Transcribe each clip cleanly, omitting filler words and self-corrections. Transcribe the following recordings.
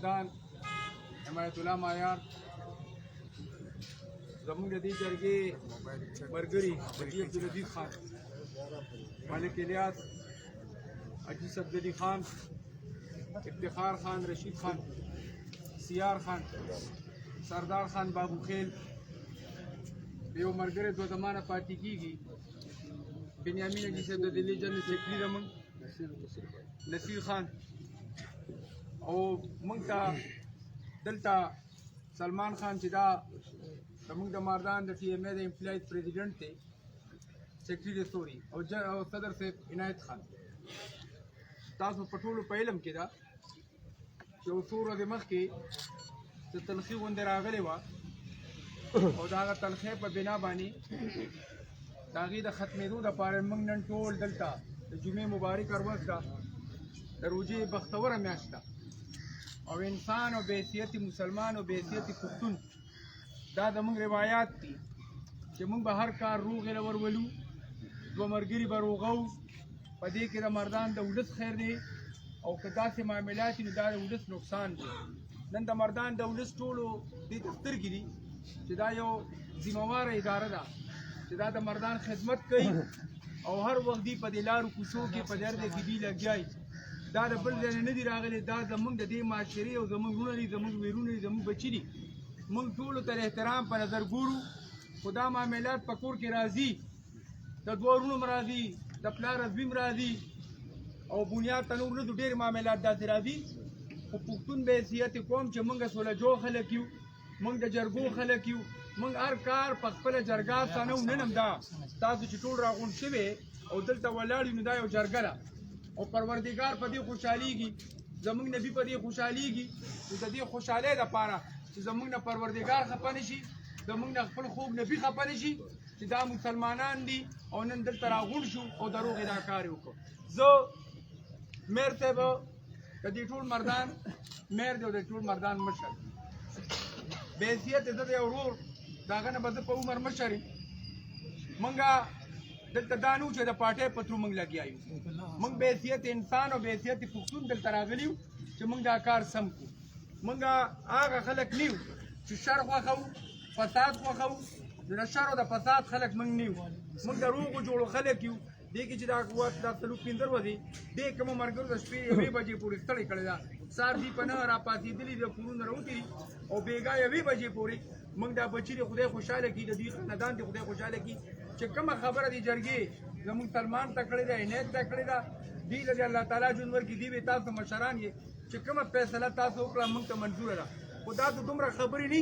پاکستان حمایت الله معیار زموږ د دې جرګې ملګري حاجي عبدالعزیز خان، ملک الیاس، حاجي صفدري خان، افتخار خان، رشید خان، سیار خان، سردار خان بابو خیل، یو ملګری دوه زمانه پاتې کېږي بنیامین حاجي صاحب د دلی جنرال سیکرټري زموږ نصیر خان، او موږ ته دلته سلمان خان چې دا زموږ د مردان د ټي ایم اے د امپلایز پریزیډنټ دی، سیکرټري د سوري، او صدر صاحب عنایت خان. تاسو په ټولو په علم کې ده چې یو څو ورځې مخکې د تلخي غونډه راغلې وه، او د هغه تلخۍ په بنا باندې د هغې د ختمېدو دپاره موږ نن ټول دلته د جمعې مبارک ورځ ده، د روژې بختوره میاشت ده، او انسان او بحیثیت مسلمان او بحیثیت پښتون دا زموږ روایات دي چې موږ به هر کار روغې له ورولو، دوه ملګري به روغو، په دې کې د مردان د ولس خیر دی، او که داسې معاملات وي نو دا د ولس نقصان دی. نن د مردان د ولس ټولو دې ته سترګې دي چې دا یو ذمهواره اداره ده چې دا د مردان خدمت کوي، او هر وخت دی په دې لارو کوڅو کې په دې هر ځای کې دی لګیایي. دا د بل ځای نه دي راغلي، دا زموږ د دې معاشرې او زموږ وروڼه دي، زموږ ویرونه دي، زموږ بچي دي. موږ ټولو ته احترام په نظر ګورو، خو دا معاملات په کور کې راځي، د دوه وروڼو م راځي، د پلار زوی م راځي، او بنیاد ته نور نه دو ډېر معاملات داسې راځي. خو پښتون به حیثیت کوم چې موږ سوله جو خلک یو، موږ د جرګو خلک یو، موږ هر کار په خپله جرګه سنو. نن هم دا تاسو چې ټول راغونډ شوې او دلته ولاړ یو، نو دا یو جرګه ده، او پروردګار په دې خوشحالیږي، زموږ نبي په دې خوشحالیږي، چې د دې خوشحالۍ دپاره چې زموږ نه پروردګار خفه نه شي، زموږ نه خپل خوږ نبي خفه نه شي چې دا مسلمانان دي او نن دلته راغونډ شو او د روغې دا کار یې وکړو. زه میر صاحب د دې ټول مردان میر دی او د ټول مردان مشر بحیثیت زه د یو ورور د هغه نه به زه په عمر مشر یم. موږ دلته دا نه و چې د پارټۍ په ترو موږ لګیا یو، موږ بحیثیت انسان او بحیثیت پښتون دلته راغلي یو چې موږ دا کار سم کړو. موږ هغه خلک نه یو چې شر خوښوو، فساد خوښوو، د شر او د فساد خلک موږ نه یو. موږ د روغو جوړو خلک یو. دې کې چې دا قوت دا 45 ورځې دې کومو ملګرو د شپې 1 بجې پورې ستړی کړی ده، سهار دوی په 9 راپاڅېدلي د کورونه راوتي دي، او بېګا 1 بجې پورې موږ دا بچي دي خدای خوشحاله کړي، د دوی خاندان دي خدای خوشحاله کړي، چې کومه خبره دي جرګې زموږ سلمان ته کړې ده، عنایت ته کړې ده، دوی له الله تعالی ژوند ورکړي، دوی به تاسو مشران یې چې کومه فیصله تاسو وکړه موږ ته منظوره ده. خو دا دومره خبرې نه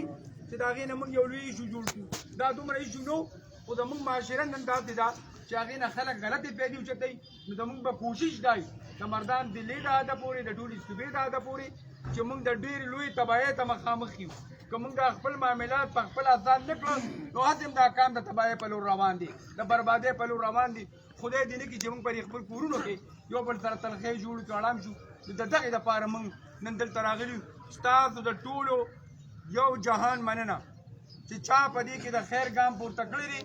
چې د هغې نه موږ یو لوی ایشو جوړ کړو، دا دومره ایشو نه و، خو زموږ معاشره نن داسې ده چې هغې نه خلک غلطې پیدې اوچتوي. نو زموږ به کوشش دی د مردان دلې د حده پورې، د ټولې صوبې د حده پورې چې موږ د ډېرې لویې تباهۍ ته مخامخ یو. که موږ دا خپل معاملات په خپل آزاد نه کړل نو هسې هم دا کام د تباهۍ په لور روان دي، د بربادۍ په لور روان دي. خدای دې نه کړي چې موږ په خپل کورونو کې یو بل سره تلخۍ جوړ کړو، اړام شو. نو د دغې دپاره موږ نن دلته راغلي یو. ستاسو د ټولو یو جهان مننه چې چا په دې کې د خیر ګام پورته کړی دی،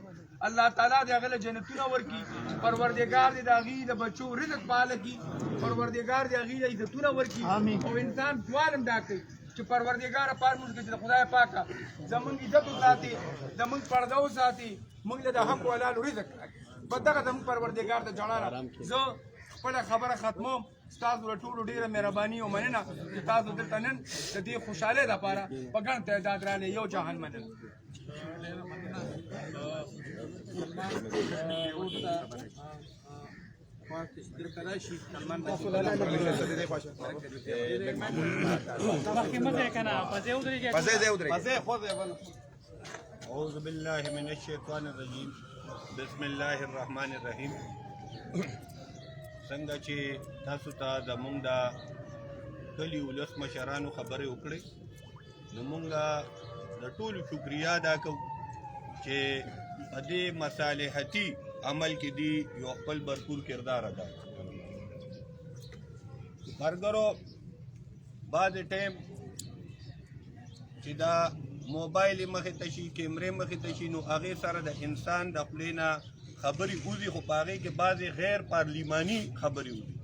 الله تعالی دې هغه له جنتونه ورکړي، پروردګار دې د هغې د بچو رزق پاله کړي، پروردګار دې هغې له عزتونه ورکړي. او انسان سوال هم دا کوي چې پروردګاره پار موږ کې چې د خدای پاکه زموږ عزت وساتي، زموږ پرده وساتي، موږ له د حق حلالو رزق راکړي. په دغه زموږ پروردګار ته جړانه زه خپله خبره ختموم. ستاسو له ټولو ډېره مهرباني او مننه چې تاسو دلته نن د دې خوشحالۍ دپاره په ګڼ تعداد راغلئ. یو جهان مننه. أعوذ بالله من الشيطان الرجيم بسم الله الرحمن الرحيم. څنګه چې تاسو ته زموږ د کلي ولس مشرانو خبرې وکړې، نو موږ د ټولو شکریا ادا کوو چې په دې مصالحتي عمل کې دي یو خپل برپور کردار ادا کوي. ملګرو بعض ټایم چې دا موبایل مخې ته شي، کیمرې مخې ته شي، نو هغې سره د انسان د خولې نه خبرې وځي، خو په هغې کې بعضې غیر پارلیماني خبرې وځي.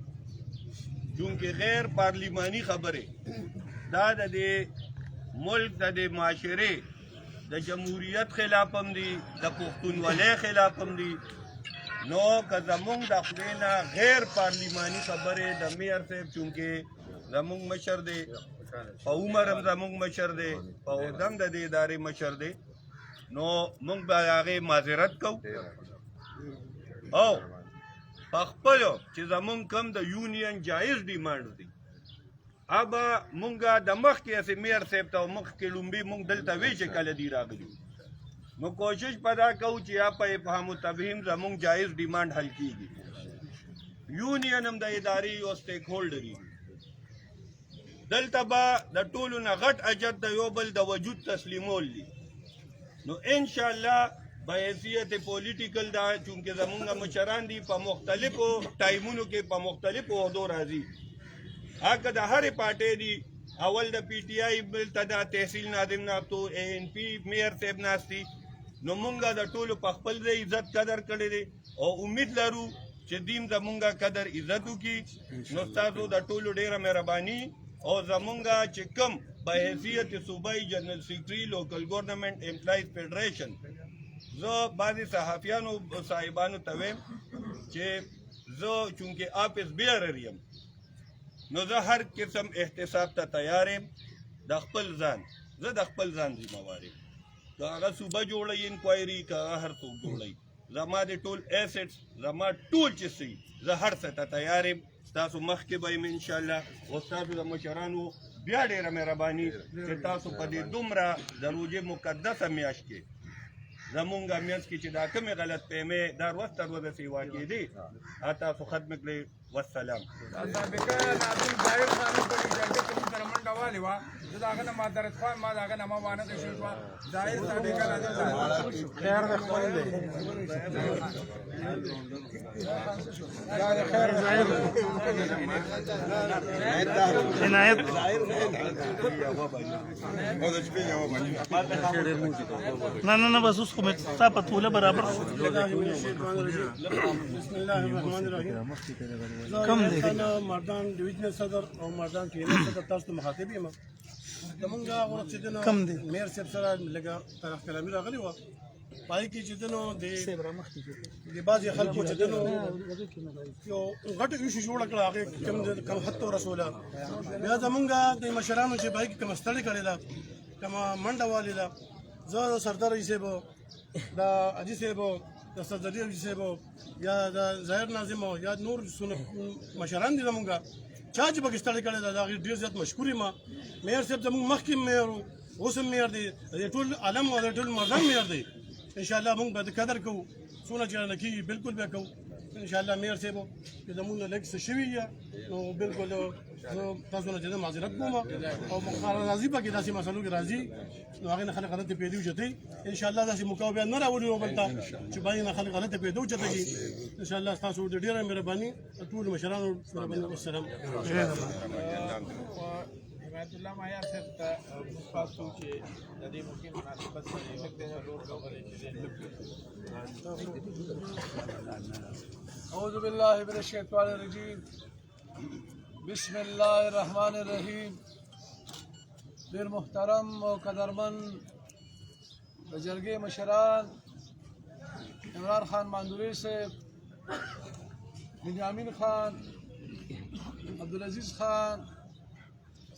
چونکې غیر پارلیماني خبرې د دا د دې ملک د دې معاشرې د جمهوریت خلاف هم دي د پښتونولۍ خلاف هم دي. نو که زمونږ د خولې نه غیر پارلیماني خبرې د میر صاحب چونکې زمونږ مشر دی په عمر هم زمونږ مشر دی په عہده هم د دې ادارې مشر دی نو مونږ به د هغې معذرت کوو او په خپلو چې زمونږ کوم د یونین جایز ډیمانډ دی ابا مونږه د مخکې اسې میر صاحب ته مخکې لومبي مونږ دلته وی چې کله دی راغلي نو کوشش پدا کوو چې یا په افهام و تفهیم زمونږ جایز ډیمانډ حل کیږي. یونین هم د ادارې یو سټیک هولډر دی دلته به د ټولو نه غټ اجت د یو بل د وجود تسلیمول دي نو انشاءالله به حیثیت پولیټیکل دا چونکې زمونږ مشران دي په مختلفو ټایمونو کې په مختلفو عہدو راځي هغه د هرې پارټۍ دي اول د پی ټی آی بل ته د تحصیل ناظم ناستو اے این پی میر صاحب ناستي نو مونږه د ټولو په خپل ځای عزت قدر کړی دی او امید لرو چې دیم زمونږه قدر عزت وکړي نو ستاسو د ټولو ډیره مهرباني او زمونږه چې کوم په حیثیت صوبایي جنرال سیکرټري لوکل ګورنمنټ امپلایز فیډریشن زه بعضې صحافیانو صاحبانو ته وایم چې زه چونکې آفس بیرر یم نو زه هر قسم احتساب ته تیار یم د خپل ځان زه د خپل ځان ذمہوار یم که هغه صوبه جوړوي انکوایري که هغه هر څوک جوړوي زما د ټول ایسټس زما ټول چې څه زه هر څه ته تیار یم ستاسو مخکې به یم انشاءالله او ستاسو د مشرانو بیا ډېره مهرباني چې تاسو په دې دومره د روژې مقدسه میاشت کې زمونږ منځ کې چې دا کومې غلط فهمۍ دا ورځ تر ورځې چې واقع دي تاسو ختم کړئ والسلام. سابقه ناظم ظاهر خان په دې جرګه کې موږ سره منډه والې وه زه د هغه نه معذرت خوایم ما د هغه نه وانه کشف وه ظاهر سابقه ناظم خیر د خپل دی خیر ظاهر عنایت نه بس اوس خو مې ستا په توله برابر بسم الله الرحمن الرحیم کم دی مردان ډویژنل صدر او مردان کلینر صدر تاسو ته مخاطب یم زمونږ هغه وخت چې دنو کم دی میر صاحب سره لږه طرف کلامي راغلې وه پای کې چې دنو د بعضې خلکو چې دنو یو غټه ایشو جوړه کړه هغې کم حد ته ورسوله بیا زمونږ د مشرانو چې پای کې کومه ستړې کړې ده کومه منډه والې ده زه سردار حاجي صاحب د حاجي صاحب د صدري حاجي صاحب یا د ظاهر ناظم یا نور مشران دي زمونږ چا چې پکې ستړې کړې ده د هغې ډېر زیات مشکور یم میر صاحب زمونږ مخکې میر و اوس هم میر دی د ټول عالم او د ټول مردان میر دی انشاءالله مونږ به د قدر کوو څونه چې رانه کېږي بلکل به کوو انشاءالله میر صاحب چې زمونږ نه لږ څه شوي یه نو بلکل زه تاسو نه چې زه معذرت کوم او راځي پکې داسې مسلو کې راځي نو هغې نه خلک غلطې پیدا وچتوي انشاءالله داسې موقعو بیا نه راولي یو بل ته چې باندې نه خلک غلطې پیدا وچته کړي انشاءالله ستاسو د ډېره مهرباني ټولو مشرانو مهرباني والسلام. حمایت الله معیار صاحب ته موږ تاسو چې د دې موقع مناسبت سره یو څلور خبرې چې اعوذ بالله من الشیطان الرجیم بسم الله الرحمن الرحیم. ډېر محترم او قدرمن د جرګې مشران عمران خان ماندوري صاحب بنیامین خان عبدالعزیز خان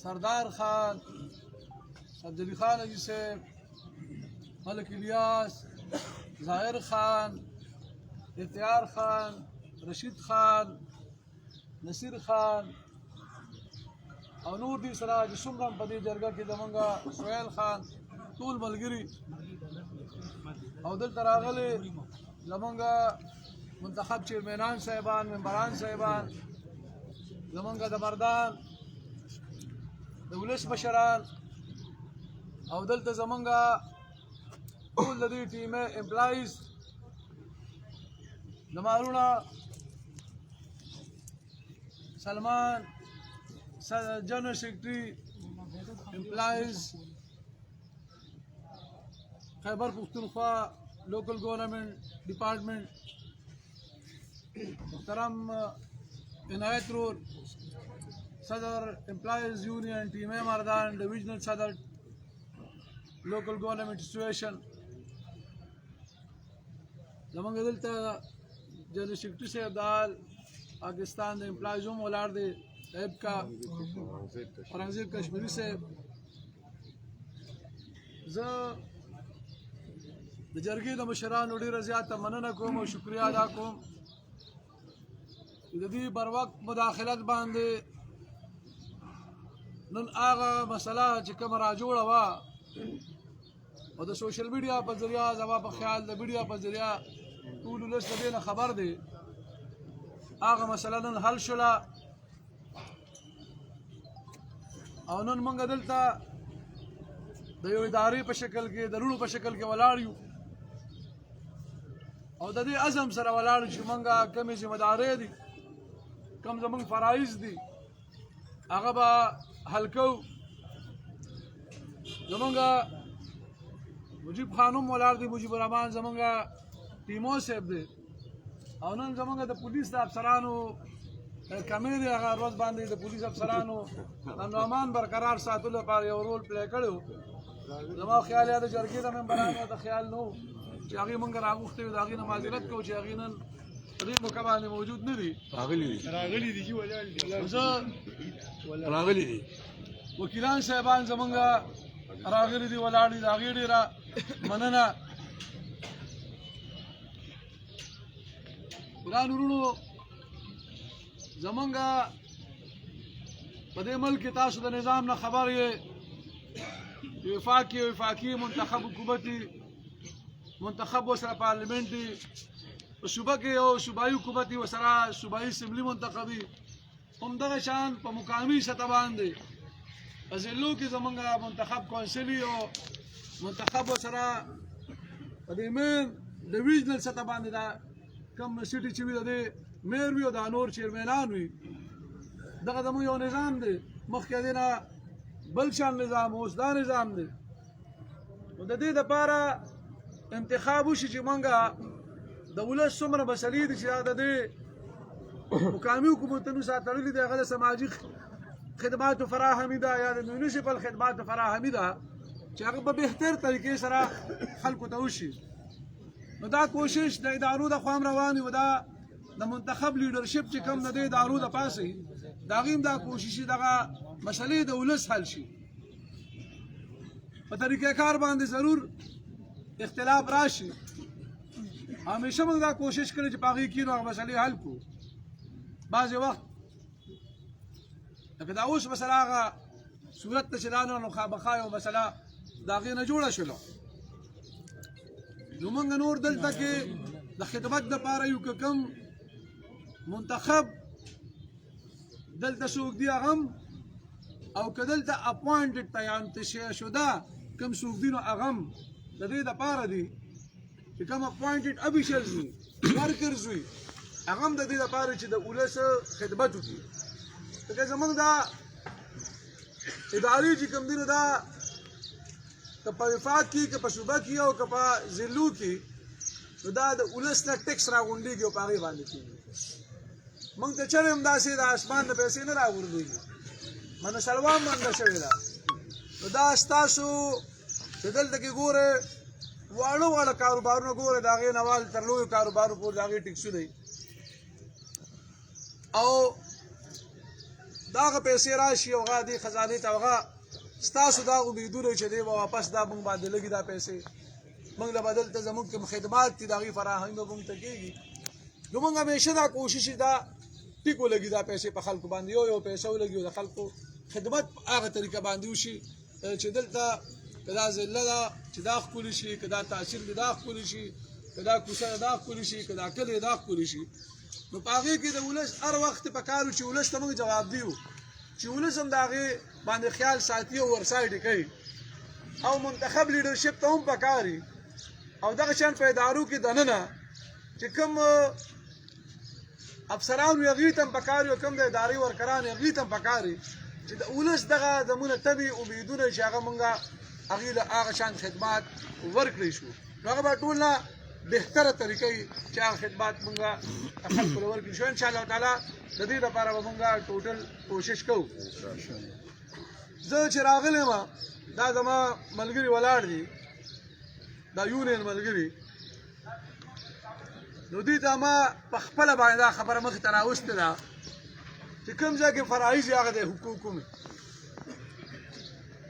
سردار خان عبدالعلی خان حاجی صاحب ملک الیاس ظاهر خان اختیار خان رشید خان نصیر خان او نور دي سره چې څومره په دې جرګه کې زمونږ سهیل خان ټول ملګري او دلته راغلي زمونږ منتخب چیرمنان صاحبان ممبران صاحبان زمونږ د مردان د ولس مشران او دلته زمونږ ټول د دې ټیمه امپلایز نمارونه سلمان جنرال سیکرٹری امپلائز خیبر پختونخوا لوکل گورنمنٹ ڈپارٹمنٹ محترم عنایت رول Sadar Employees Union, Team Mardan, Divisional Sadar, Local Government Situation. زمانګ دلته جنرال سیکرټری صاحب د پاکستان د امپلایز هم ولاړ دی ایب کا اورنګزیب کشمیری صاحب زه د جرګې د مشرانو ډېره زیاته مننه کوم او شکریا ادا کوم د دې بر وخت مداخلت باندې نن هغه مسله چې کومه راجوړه وه او د سوشل میډیا په ذریعه زما په خیال د میډیا په ذریعه ټول ولس د دې نه خبر دی هغه مسله نن حل شوله او نن موږ دلته د یو ادارې په شکل کې د لوڼو په شکل کې ولاړ یو او د دې عزم سره ولاړ چې موږ کومې ذمهدارۍ دي کوم زموږ فرایض دي هغه به حل کوو زموږ مجیب خانم ولاړ دی مجیب الرحمان زموږ ټیمو صاحب دی او نن زموږ د پولیس د افسرانو کمې دی هغه ورځ باندې د پولیس افسرانو امن و امان برقرار ساتلو لپاره یو رول پلی کړی و زما خیال یا د جرګې د ممبرانو د خیال نه و چې هغې موږ راغوښتي وو د هغې نه معذرت کوو چې هغې نن په دې موقع باندې موجود نه دي راغلي دي وکیلان صاحبان زموږ راغلي دي ولاړ دي د هغې ډېره مننه ګران وروڼو زمونږ په دې ملک کې تاسو د نظام نه خبر یې وفاقي منتخب حکومتي منتخب وسره پارلیمنټي په صوبه کې یو صوبایي حکومتي وسره صوبایي اسمبلي منتخبي همدغه شان په مقامي سطح باندې په ضلعو کې زمونږ منتخب کونسلي او منتخب وسره په دې مین ډویژنل سطح باندې دا کم سیټي چې وي د دې میر وي او دا نور چیرمنان وي دغه زموږ یو نظام دی مخکې دې نه بل شان نظام اوس دا نظام دی نو د دې دپاره انتخاب وشي چې موږ د ولس څومره مسلې دي چې دا د دې مقامي حکومتونو سره تړلي دي هغه د سماجي خدماتو فراهمي ده یا د میونسپل خدماتو فراهمي ده چې هغه په بهتر طریقې سره خلکو ته وشي نو دا کوشش د ادارو د خوا هم روان و دا د منتخب لیډرشپ چې کوم د دې ادارو د پاسه د هغې هم دا کوشش دغه مسلې د ولس حل شي په طریقه کار باندې ضرور اختلاف راشي همیشه موږ دا کوشش کړی چې په هغې کې نو هغه مسلې حل کړو بعضې وخت لکه دا اوس مسله هغه صورت ته چې دا نن مخامخا یو مسله د هغې نه جوړه شوله نو موږ نور دلته کې د خدمت دپاره یو که کوم منتخب دلته څوک دي هغه هم او که دلته اپوینټډ تعین شده کوم څوک دي نو هغه هم د دې دپاره دي چې کوم اپوینټډ افیشلز وي ورکرز وي هغه هم د دې دپاره چې د ولس خدمت وکړي ځکه زموږ دا ادارې چې کوم دي نو دا که په وفاق کې که په صوبه کې او که په ضلعو کې نو دا د ولس نه ټکس راغونډېږي او په هغې باندې کېږي موږ ته چرې هم داسې د اسمان نه پیسې نه راغونډېږي منه سلوا منډه شوې ده نو دا ستاسو چې دلته کې ګورې واړه واړه کاروبارونه ګورې د هغې نوال تر لویو کاروبارو پورې د هغې ټکسونه وي او دا هغه پیسې راشي او هغه دې خزانې ته هغه ستاسو دا امیدونه چې دی به واپس دا موږ باندې لګي دا پیسې موږ له بدل ته زموږ کوم خدمات دي د هغې فراهمي به موږ ته کېږي نو موږ همیشه دا کوشش دا ټیک ولګي دا پیسې په خلکو باندې یو پیسه ولګي او د خلکو خدمت په هغه طریقه باندې وشي چې دلته که دا ضلع ده چې دا ښکلي شي که دا تحصیل دی دا ښکلي شي که دا کوڅه ده دا ښکلي شي که دا کلی دا ښکلي شي نو په هغې کې د ولس هر وخت په کار و چې ولس ته موږ جواب دیو چې ولس هم د هغې باندې خیال ساتي او ورسایډ یې کوي او منتخب لیډرشپ ته هم پکار او دغه شان په ادارو کې دننه چې کوم افسران وي هغوی ته هم پکار وي او کوم د ادارې ورکران وي هغوی ته هم پکار وي چې د ولس دغه زمونه طبي امیدونه چې هغه موږ هغې له هغه شان خدمات ورکړی شو نو هغه به ټول نه بهتره طریقې چې هغه خدمات مونږه خلکو له ورکړي شو ان شاء الله تعالی د دې لپاره به مونږه ټوټل کوشش کوو. زه چې راغلی یم دا زما ملګري ولاړ دي دا یونین ملګري نو دوی ته ما په خپله باندې دا خبره مخې ته راوستې ده چې کوم ځای کې فرایض هغه د حقوقو مې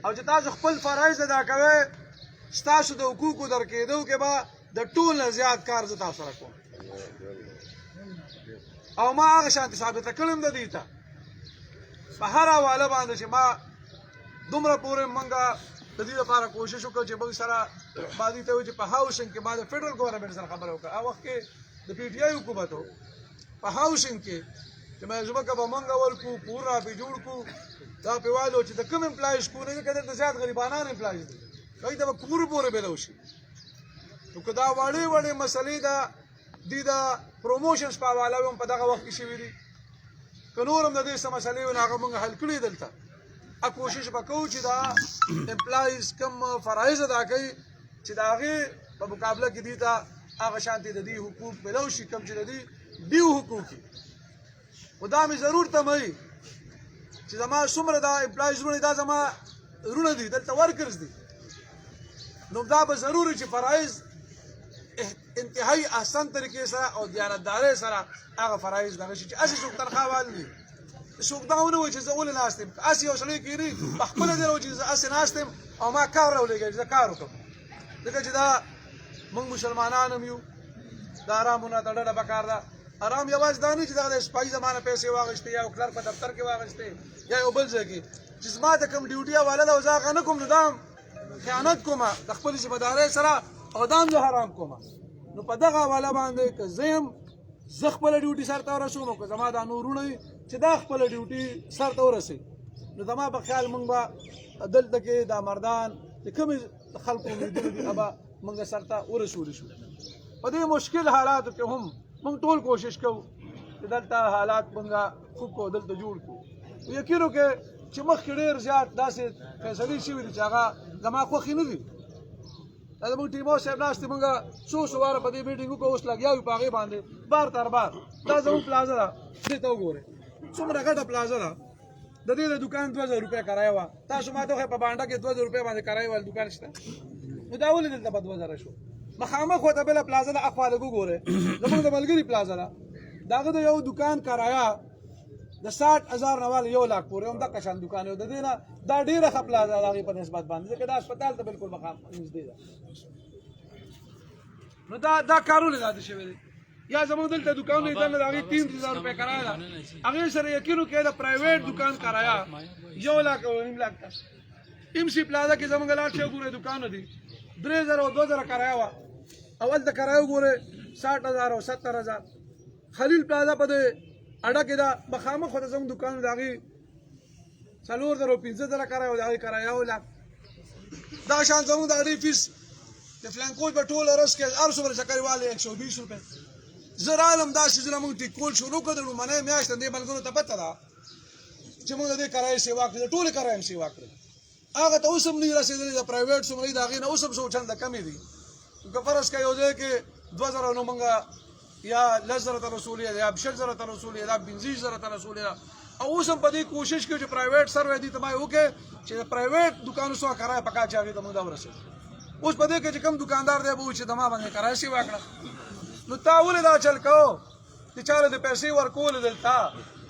او چې تاسو خپل فرایض ادا کوئ ستاسو د حقوقو درکېدو کې به د ټول نه زیات کار زه تاسو سره کوم او ما هغه شانتې ثابته کړم د دې ته په هر حواله باندې چې ما دومره پورې مونږه د دې لپاره کوشش وکړو چې موږ سره ما دې ته وایي چې په هاوسنګ کې ما د فیډرل ګورنمنټ سره خبره وکړه هغه وخت کې د پی ټي آی حکومت و په هاوسنګ کې چې ځمکه به مونږ ورکړو کور را پې جوړ کړو دا پې وایلو چې د کوم امپلایز کورونه دي که دلته زیات غریبانان امپلایز دي هغوی ته به کور پورې بېلو شي نو که دا وړې وړې مسلې د دې د پروموشنز په حواله هم په دغه وخت کې شوي دي که نور هم د دې څه مسلې وي نو هغه مونږ حل کړي دلته کوشش به کوو چې دا امپلایز کم فرایض ادا کوي چې د هغې په مقابله کې دې ته هغه شانتې د دې حقوق ملو شي کوم چې د دې ډیو حقوق وي خو دا مې ضرور تموي چې زما څومره دا امپلایز وروڼه دا زما وروڼه دي دلته ورکرز دي نو دا به ضروري چې فرایض انتهایی احسن طریقې سره او دیانتدارۍ سره هغه فرایض دغه شي چې هسې څوک تنخواه وال دي څوک دا ونه وایي چې زه ولې ناست یم هسې یو سړی کښېني په خپله دې راوایي چې زه هسې ناست یم او ما کار راولېږی چې زه کار وکړم ځکه چې دا موږ مسلمانان هم یو د ارامونه ته ډډه پکار ده ارام یوازې دا نه چې دغه د سپایي زمانه پیسې واخېستې یا یو کلرک په دفتر کې واخېستې یا یو بل ځای کې چې زما ته کوم ډیوټي حواله ده او زه هغه نه کوم نو دا هم خیانت کومه د خپلې ذمهدارۍ سره او دا هم زه حرام کومه نو په دغه حواله باندې که زه یم زه خپله ډیوټي سرته ورسوم او که زما دا نور وروڼه وي چې دا خپله ډیوټي سرته ورسوي نو زما په خیال موږ به دلته کې دا مردان چې کومې خلکو امیدونه دي هغه به موږ سرته ورسولی شو په دې مشکل حالاتو کې هم موږ ټول کوشش کوو چې دلته حالات موږ خوب کړو دلته جوړ کړو یقین وکړئ چې مخکې ډېر زیات داسې فیصلې شوي دي چې هغه زما خوښې نه دي دا زموږ ټیمو صاحب ناست دي موږ څو واره په دې میټینګ وکړو اوس لګیا یو په هغې باندې بار تر بار دا زموږ پلازه ده دې ته وګورئ څومره ګټه پلازه ده د دې د دوکان 2000 روپۍ کرایه وه تاسو ما ته وښایئ په بانډه کې 2000 روپۍ باندې کرایه والا دوکان شته نو دا ولې دلته په 2000 شو مخامخ ورته بله پلازه ده اخوا لږ وګورئ زموږ د ملګري پلازه ده د هغه د یو دوکان کرایه د 60,000 نه والا 1 لاک پورې هم دقه شان دوکان دی د دې نه دا ډېره ښه پلازه ده د هغې په نسبت باندې ځکه دا هسپتال ته بلکل مخامخ نږدې ده نو دا کارونه داسې شوي دي یا زموږ دلته دوکانونه دي دلته د هغې 3000 روپۍ کرایه ده هغې سره یقین وکړئ د پرایویټ دوکان کرایه 1 لاک او 1.5 لاک ده ایم سی پلازه کې زموږ لاړ شئ وګورئ دوکانونه دي 3000 او 2000 کرایه وه اول د کرایه وګورئ 60,000 او 70,000 خلیل پلازه په دې اډه کې ده مخامخ ورته زموږ دوکان د هغې 4,000 او 15,000 کرایه او د هغې کرایه 1 لاک دغه شان زموږ د اډې فیس د فلانکوچ په ټوله ورځ کې هر څومره چکرې والی 120 روپۍ زه رالم دا څیزونه موږ ټیکول شروع کړو د لومړنۍ میاشت دې ملګرو ته پته ده چې موږ د دې کرایې سیوا کړې د ټولې کرایې هم سیوا کړې هغه ته اوس هم نه رسېدلې د پرایویټ څومره دي د هغې نه اوس هم څو چنده کمې دي که فرض کړه یو ځای کې 2,000 نو موږ یا 10,000 ته رسولې ده یا 20,000 ته رسولې ده 15,000 ته رسولې ده او اوس هم په دې کوشش کوي چې پرایویټ سروې دي ته ما وکړې چې د پرایویټ دوکانو څخه کرایه پکا چې هغې ته موږ دا ورسېږو اوس په دې کې چې کوم دوکاندار دی به وایي چې د ما باندې کرایه سیوا کړه نو تا ولې دا چل کوو چې چا له د پیسې ورکولې دلته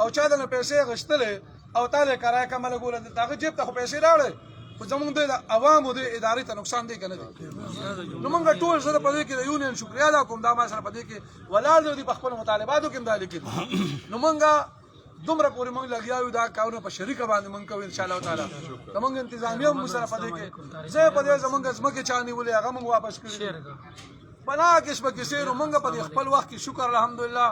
او چا دله پیسې اخیستلې او تا له کرایه کمه لګوله دلته هغه جیب ته خو پیسې راوړې خو زموږ د عوامو د ادارې ته نقصان دی که نه دی نو موږ ټول زه په دې کې د یونین شکریا ادا کوم دا ما سره په دې کې ولاړ دی په خپلو مطالباتو کې هم دا لیکلي نو موږ دومره پورې موږ لګیا یو دا کارونه په شریکه باندې موږ کوو انشاءالله تعالی زموږ انتظامیه هم سره په دې کې زه په دې زموږ ځمکې چا نیولې هغه موږ واپس کړي بنا قسمه کیسې نو موږ په دې خپل وخت کې شکر الحمدلله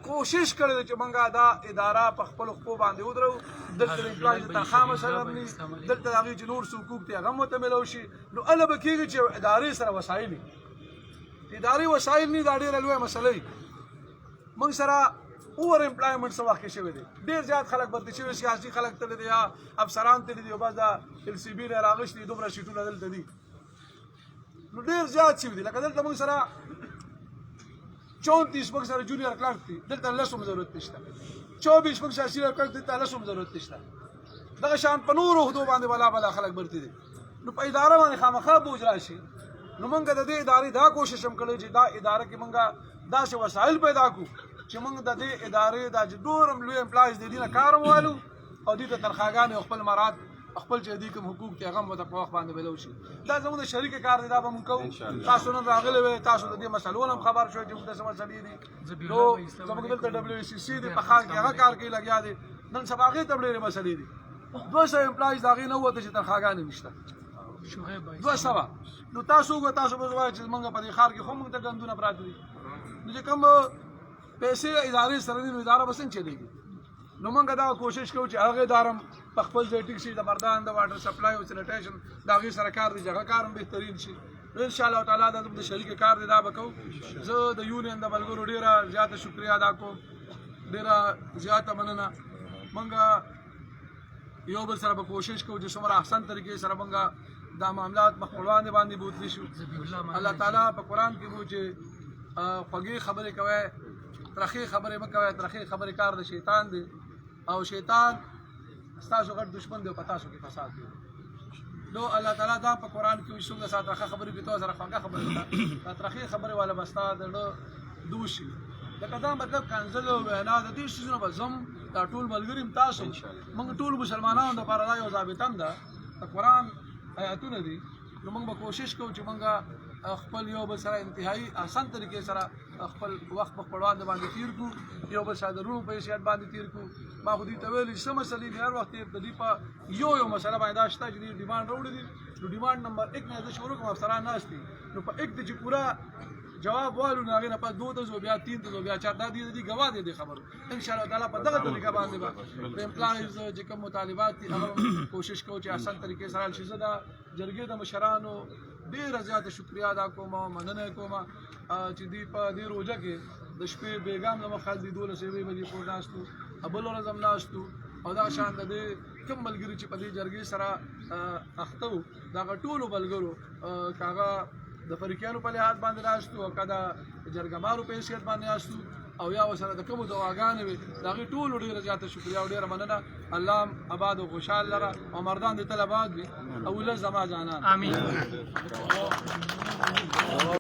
کوشش کړی دی چې موږ دا اداره په خپلو خپو باندې ودرو دلته د امپلایز د تنخواه مسله هم ني دلته د هغې چې نور څه حقوق دي هغه هم ورته میلو شي نو هله به کېږي چې ادارې سره وسایل وي ادارې وسایل نه دا ډېره لویه مسله وي موږ سره اوور امپلایمنټ څه وخت کې شوی دی ډېر زیات خلک بدلې شوي سیاسي خلک تللی دي یا افسران تللی دي او بس دا ال سی بي نه راغشتي دومره سیټونه دلته دي نو ډېر زیات شوي دي لکه دلته موږ سره 34 پکې سره جونیئر کلرک دی دلته لسم ضرورت نشته 24 پکې سره سینیئر کلرک دی دلته لسم ضرورت نشته دغه شان په نورو عهدو باندې بلا خلک برتي دي نو په اداره باندې خامخا بوج راشي نو موږ د دې ادارې دا کوشش هم کړی چې دا اداره کې موږ داسې وسایل پیدا کړو چې موږ د دې ادارې دا چې ډېر هم لوی امپلایز دي نه کار والو او دې ته تنخواګانې خپل مراد خپل چې دې کوم حقوق ته هغه مو په وخت باندې بلو شي دا زموږ د شریک کار دی دا به موږ کوو تاسو نن راغلي وئ تاسو د دې مسلو هم خبر شوئ چې موږ د څه مسلې دي نو زموږ دلته WCC دی په خار کې هغه کار کوي لګیا دی نن سبا هغې ته ډېرې مسلې دي 200 امپلایز د هغې نه ووته چې تنخواګانې نشته 200 نو تاسو به وایئ چې موږ په دې ښار کې خو موږ ته ګندونه پراته دي نو چې کوم پیسې ادارې سره دي نو اداره به څنګه چلېږي نو موږ دا کوشش کوو چې هغه اداره هم په خپل ځای ټیک شي د بردان د واټر سپلای او سینیټیشن د هغې سره کار دی چې هغه کار هم بهترین شي نو انشاءالله تعالی دا زموږ د شریک کار دی دا به کوو زه د یونین د ملګرو ډېره زیاته شکریه ادا کوم ډېره زیاته مننه موږ یو بل سره به کوشش کوو چې څومره احسن طریقې سره موږ دا معاملات مخ پر وړاندې باندې بوتلی شو الله تعالی په قرآن کې وایي چې خوږې خبرې کوئ ترخې خبرې مه کوئ ترخې خبرې کار د شیطان دی او شیطان ستاسو غټ دشمن دی او په تاسو کې فساد دی نو الله تعالی دا په قرآن کې وایي څومره ساعت ترخه خبرې کوي تو سره خوږه خبرې وکړه دا ترخې خبرې والا به ستا د زړه دوش شي لکه دا مطلب کنځل او وینا د دې څیزونو به زم دا ټول ملګري هم تاسو موږ ټول مسلمانانو دپاره دا یو ضابطه هم ده د قرآن آیاتونه دي نو موږ به کوشش کوو چې موږ خپل یو بل سره انتهایی آسان طریقې سره خپل وخت په خپل وړاندې باندې تیر کړو یو بل سره د روح په حیثیت باندې تیر کړو ما خو دې ته ویلي چې څه مسلې دي هر وخت د دې په یو مسله باندې دا شته چې دې ډیمانډ راوړي دي نو ډیمانډ نمبر 1 نه زه شروع کوم افسران ناست دي نو په 1 چې پورا جواب والو نه هغې نه پس 2 ته ځو بیا 3 ته ځو بیا 4 دا دي ګواه دی دې خبرو انشاءالله تعالی په دغه طریقه باندې به د امپلایز چې کوم مطالبات دي هغه کوشش کوو چې آسان طریقې سره حل شي زه د جرګې د مشرانو ډېره زیاته شکریه ادا کوم او مننه کوم چې دوی په دې روژه کې د شپې بیګام له مخه دي 12 بجې پورې ناستو بل ورځ هم ناستو او دغه شان د دې کوم ملګري چې په دې جرګې سره اخته وو د هغه ټولو ملګرو که هغه د فریقیانو په لحاظ باندې ناستو او که د جرګمارو په حیثیت باندې ناستو او یا ورسره د کومو دعاګانې وې د هغې ټولو ډېره زیاته شکریه او ډېره مننه الله هم اباد او خوشحال لره او مردان د تل اباد وي او ولس زما جانان امين